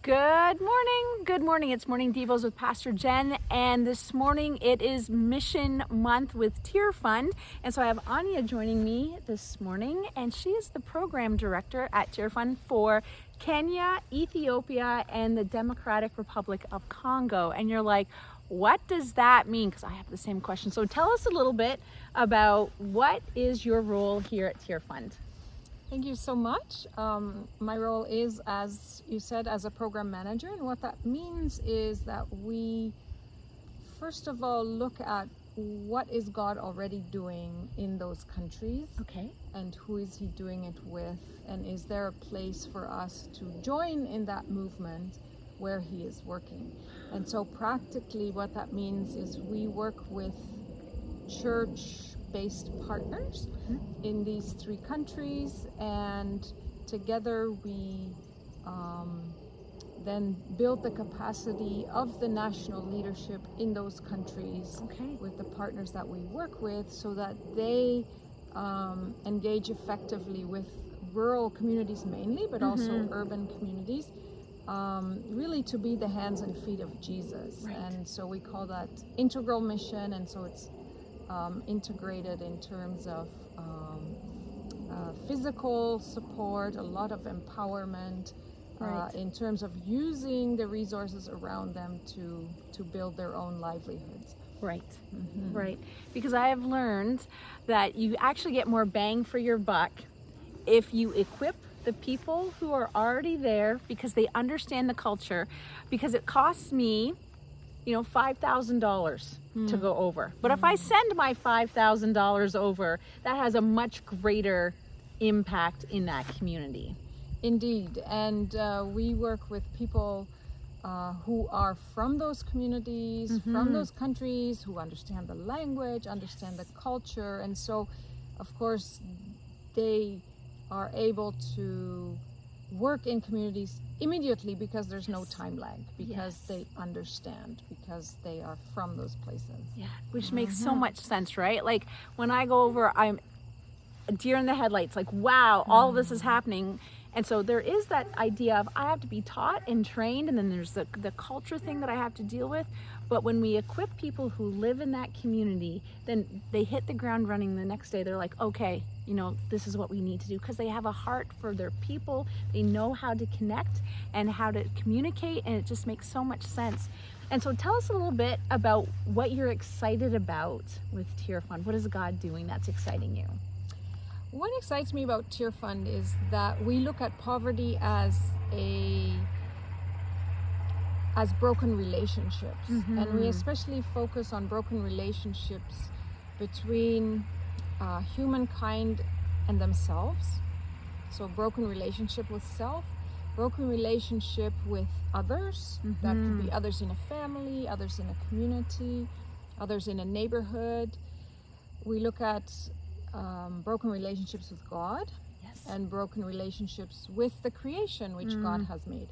Good morning. Good morning. It's Morning Devos with Pastor Jen. And this morning it is Mission Month with Tear Fund. And so I have Anya joining me this morning. And she is the program director at Tear Fund for Kenya, Ethiopia, and the Democratic Republic of Congo. And you're like, what does that mean? Because I have the same question. So tell us a little bit about what is your role here at Tear Fund? Thank you so much. My role is, as you said, as a program manager. And what that means is that we, first of all, look at what is God already doing in those countries. Okay. And who is he doing it with? And is there a place for us to join in that movement where he is working? And so practically what that means is we work with church-based partners in these three countries, and together we then build the capacity of the national leadership in those countries with the partners that we work with, so that they engage effectively with rural communities mainly, but also urban communities, really to be the hands and feet of Jesus. And so we call that integral mission, and so it's integrated in terms of physical support, a lot of empowerment, in terms of using the resources around them to build their own livelihoods. Right, right. Because I have learned that you actually get more bang for your buck if you equip the people who are already there, because they understand the culture. Because it costs me, $5,000 to go over. But if I send my $5,000 over, that has a much greater impact in that community. Indeed, and we work with people who are from those communities, from those countries, who understand the language, understand the culture, and so, of course, they are able to work in communities immediately because there's no time lag, because they understand, because they are from those places. Yeah, which makes so much sense, right? Like when I go over, I'm a deer in the headlights, like, wow, all of this is happening. And so there is that idea of I have to be taught and trained, and then there's the culture thing that I have to deal with. But when we equip people who live in that community, then they hit the ground running the next day. They're like, okay, this is what we need to do, because they have a heart for their people. They know how to connect and how to communicate, and it just makes so much sense. And so tell us a little bit about what you're excited about with Tear Fund. What is God doing that's exciting you? What excites me about Tear Fund is that we look at poverty as broken relationships, and we especially focus on broken relationships between humankind and themselves. So broken relationship with self, broken relationship with others. That could be others in a family, others in a community, others in a neighborhood. We look at broken relationships with God, and broken relationships with the creation which God has made.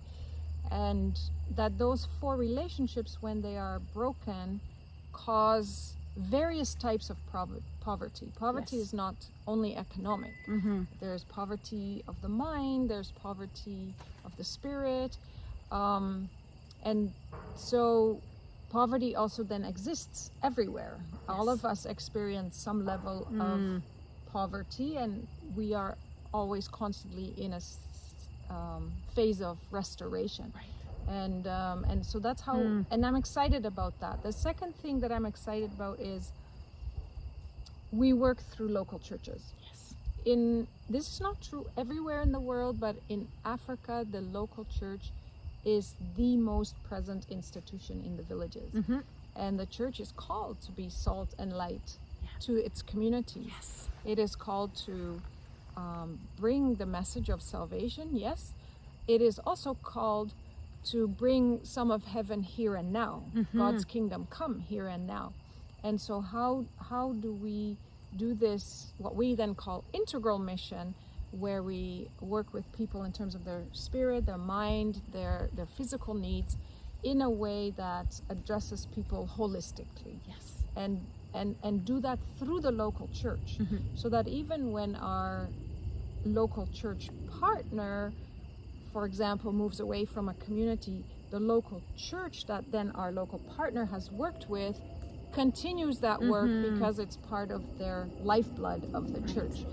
And that those four relationships, when they are broken, cause various types of poverty. Poverty is not only economic. There's poverty of the mind, there's poverty of the spirit, and so poverty also then exists everywhere. All of us experience some level of poverty, and we are always constantly in a phase of restoration. And so that's how, and I'm excited about that. The second thing that I'm excited about is we work through local churches. This is not true everywhere in the world, but in Africa, the local church is the most present institution in the villages. And the church is called to be salt and light to its community. It is called to bring the message of salvation. It is also called to bring some of heaven here and now. God's kingdom come here and now. And so how do we do this, what we then call integral mission, where we work with people in terms of their spirit, their mind, their physical needs, in a way that addresses people holistically. And do that through the local church, so that even when our local church partner for example, moves away from a community, the local church that then our local partner has worked with continues that work because it's part of their lifeblood of the church.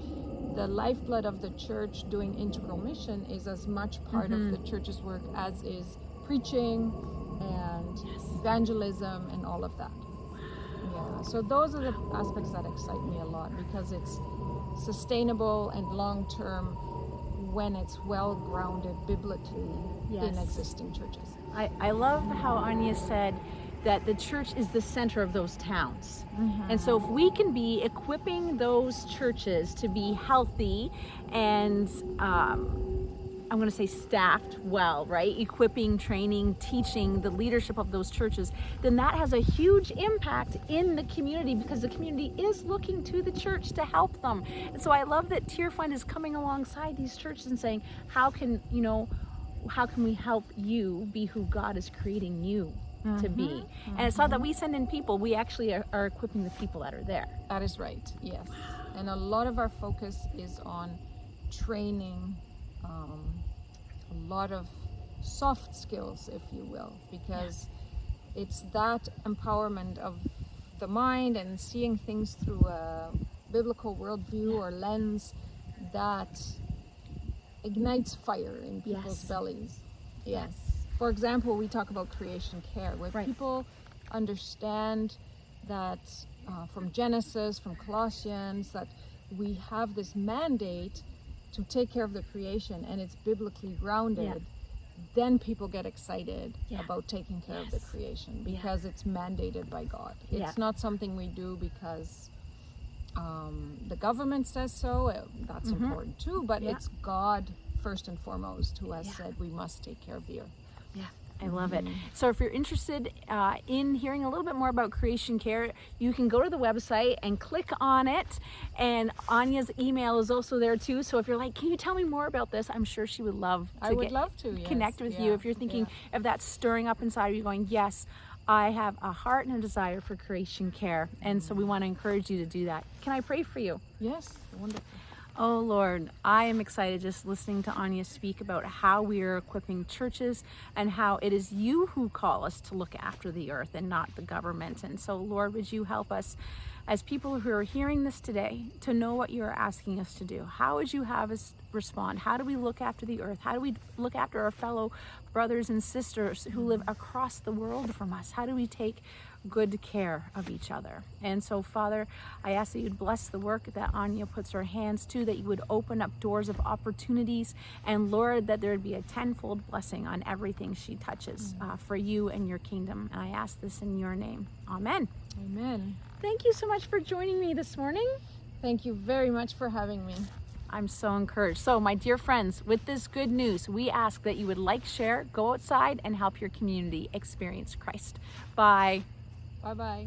The lifeblood of the church doing integral mission is as much part of the church's work as is preaching and evangelism and all of that. Yeah, so those are the aspects that excite me a lot because it's sustainable and long-term when it's well grounded biblically in existing churches. I love how Anya said that the church is the center of those towns. And so if we can be equipping those churches to be healthy and I'm going to say staffed well, right? Equipping, training, teaching the leadership of those churches, then that has a huge impact in the community because the community is looking to the church to help them. And so I love that Tear Fund is coming alongside these churches and saying, how can we help you be who God is creating you to be? And it's not that we send in people, we actually are equipping the people that are there. That is right, yes. And a lot of our focus is on training, a lot of soft skills, if you will, because it's that empowerment of the mind and seeing things through a biblical worldview or lens that ignites fire in people's bellies. Yes. For example, we talk about creation care, where people understand that from Genesis, from Colossians, that we have this mandate to take care of the creation and it's biblically grounded. Then people get excited about taking care of the creation because it's mandated by God. It's not something we do because the government says so. That's important too, but it's God first and foremost who has said we must take care of the earth. I love it. So if you're interested in hearing a little bit more about Creation Care, you can go to the website and click on it. And Anya's email is also there too. So if you're like, can you tell me more about this? I'm sure she would love to connect with you. If you're thinking of that stirring up inside of you going, yes, I have a heart and a desire for Creation Care. And so we want to encourage you to do that. Can I pray for you? Yes, wonderful. Oh Lord, I am excited just listening to Anya speak about how we are equipping churches and how it is you who call us to look after the earth and not the government. And so Lord, would you help us as people who are hearing this today to know what you're asking us to do? How would you have us respond? How do we look after the earth? How do we look after our fellow brothers and sisters who live across the world from us? How do we take good care of each other? And so Father, I ask that you'd bless the work that Anya puts her hands to, that you would open up doors of opportunities, and Lord, that there would be a tenfold blessing on everything she touches for you and your kingdom. And I ask this in your name. Amen. Amen. Thank you so much for joining me this morning. Thank you very much for having me. I'm so encouraged. So my dear friends, with this good news, we ask that you would like, share, go outside and help your community experience Christ. Bye. Bye-bye.